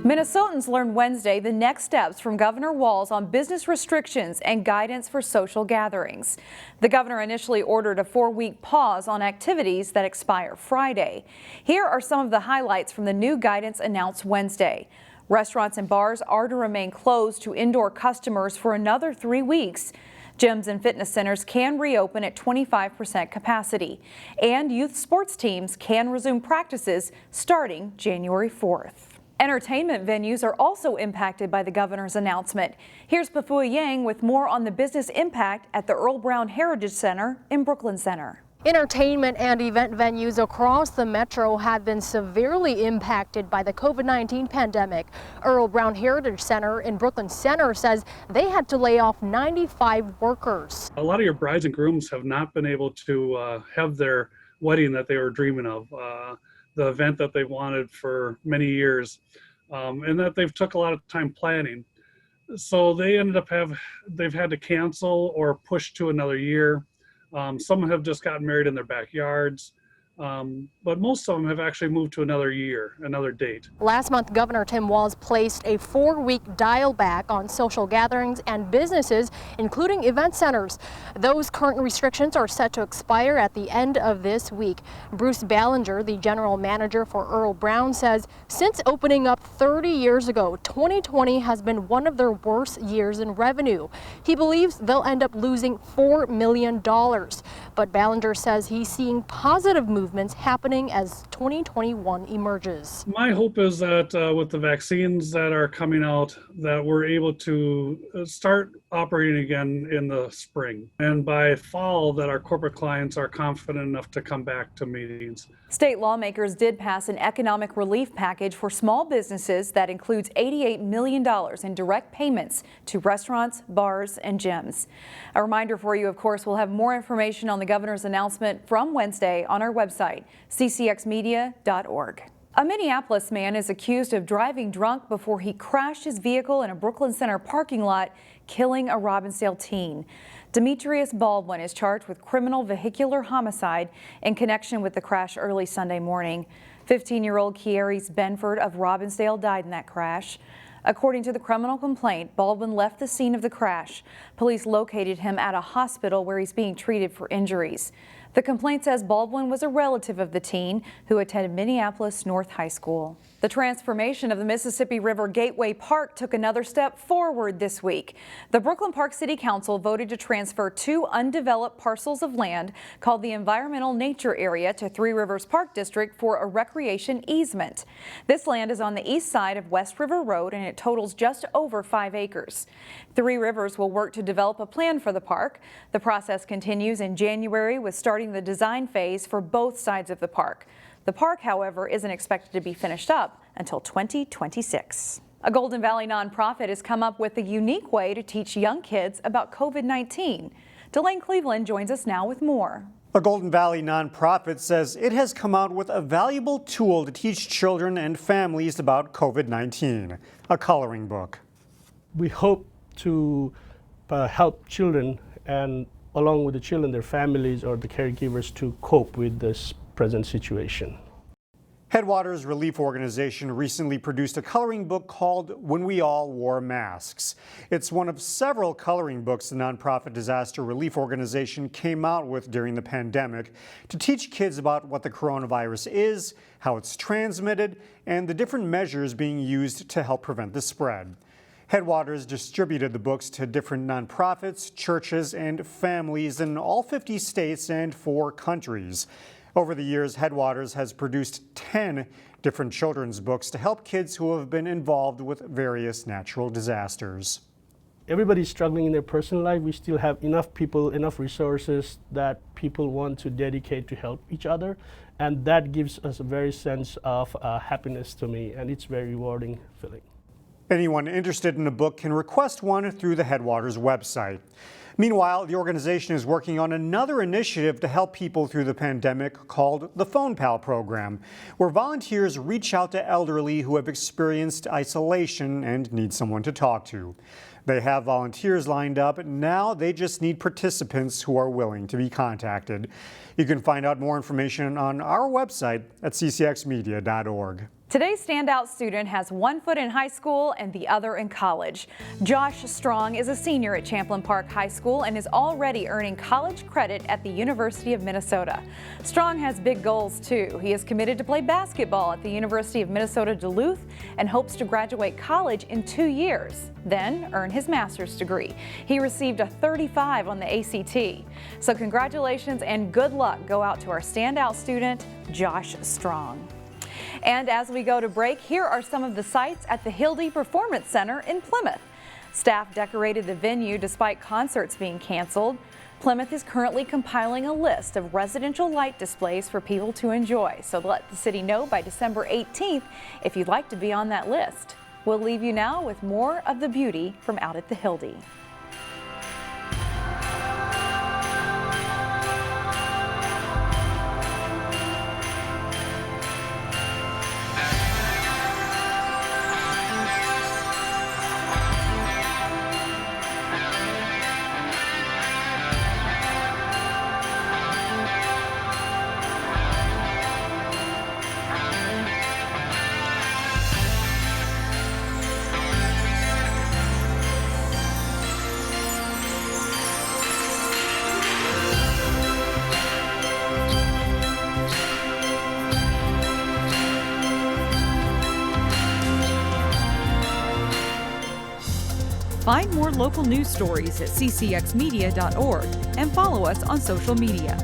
Minnesotans learned Wednesday the next steps from Governor Walz on business restrictions and guidance for social gatherings. The governor initially ordered a 4-week pause on activities that expire Friday. Here are some of the highlights from the new guidance announced Wednesday. Restaurants and bars are to remain closed to indoor customers for another 3 weeks. Gyms and fitness centers can reopen at 25% capacity, and youth sports teams can resume practices starting January 4th. Entertainment venues are also impacted by the governor's announcement. Here's Pafua Yang with more on the business impact at the Earle Brown Heritage Center in Brooklyn Center. Entertainment and event venues across the metro have been severely impacted by the COVID-19 pandemic. Earle Brown Heritage Center in Brooklyn Center says they had to lay off 95 workers. A lot of your brides and grooms have not been able to have their wedding that they were dreaming of, the event that they wanted for many years, and that they've took a lot of time planning. So they ended up they've had to cancel or push to another year. Some have just gotten married in their backyards, but most of them have actually moved to another year, another date. Last month, Governor Tim Walz placed a 4-week dial back on social gatherings and businesses, including event centers. Those current restrictions are set to expire at the end of this week. Bruce Ballinger, the general manager for Earle Brown, says since opening up 30 years ago, 2020 has been one of their worst years in revenue. He believes they'll end up losing $4 million. But Ballinger says he's seeing positive movements happening as 2021 emerges. My hope is that with the vaccines that are coming out, that we're able to start operating again in the spring. And by fall, that our corporate clients are confident enough to come back to meetings. State lawmakers did pass an economic relief package for small businesses that includes $88 million in direct payments to restaurants, bars, and gyms. A reminder for you, of course, we'll have more information on the governor's announcement from Wednesday on our website, ccxmedia.org. A Minneapolis man is accused of driving drunk before he crashed his vehicle in a Brooklyn Center parking lot, killing a Robbinsdale teen. Demetrius Baldwin is charged with criminal vehicular homicide in connection with the crash early Sunday morning. 15-year-old Kieres Benford of Robbinsdale died in that crash. According to the criminal complaint, Baldwin left the scene of the crash. Police located him at a hospital where he's being treated for injuries. The complaint says Baldwin was a relative of the teen who attended Minneapolis North High School. The transformation of the Mississippi River Gateway Park took another step forward this week. The Brooklyn Park City Council voted to transfer 2 undeveloped parcels of land called the Environmental Nature Area to Three Rivers Park District for a recreation easement. This land is on the east side of West River Road and it totals just over 5 acres. Three Rivers will work to develop a plan for the park. The process continues in January with starting the design phase for both sides of the park. The park, however, isn't expected to be finished up until 2026. A Golden Valley nonprofit has come up with a unique way to teach young kids about COVID-19. Delane Cleveland joins us now with more. A Golden Valley nonprofit says it has come out with a valuable tool to teach children and families about COVID-19, a coloring book. We hope to help children and along with the children, their families or the caregivers to cope with this present situation. Headwaters Relief Organization recently produced a coloring book called When We All Wore Masks. It's one of several coloring books the nonprofit disaster relief organization came out with during the pandemic to teach kids about what the coronavirus is, how it's transmitted, and the different measures being used to help prevent the spread. Headwaters distributed the books to different nonprofits, churches, and families in all 50 states and 4 countries. Over the years, Headwaters has produced 10 different children's books to help kids who have been involved with various natural disasters. Everybody's struggling in their personal life. We still have enough people, enough resources that people want to dedicate to help each other. And that gives us a very sense of happiness to me, and it's very rewarding feeling. Anyone interested in a book can request one through the Headwaters website. Meanwhile, the organization is working on another initiative to help people through the pandemic called the Phone Pal program, where volunteers reach out to elderly who have experienced isolation and need someone to talk to. They have volunteers lined up. Now they just need participants who are willing to be contacted. You can find out more information on our website at ccxmedia.org. Today's standout student has one foot in high school and the other in college. Josh Strong is a senior at Champlin Park High School and is already earning college credit at the University of Minnesota. Strong has big goals too. He is committed to play basketball at the University of Minnesota Duluth and hopes to graduate college in 2 years, then earn his master's degree. He received a 35 on the ACT. So congratulations and good luck go out to our standout student, Josh Strong. And as we go to break, here are some of the sights at the Hilde Performance Center in Plymouth. Staff decorated the venue despite concerts being canceled. Plymouth is currently compiling a list of residential light displays for people to enjoy, so let the city know by December 18th if you'd like to be on that list. We'll leave you now with more of the beauty from out at the Hilde. Find more local news stories at ccxmedia.org and follow us on social media.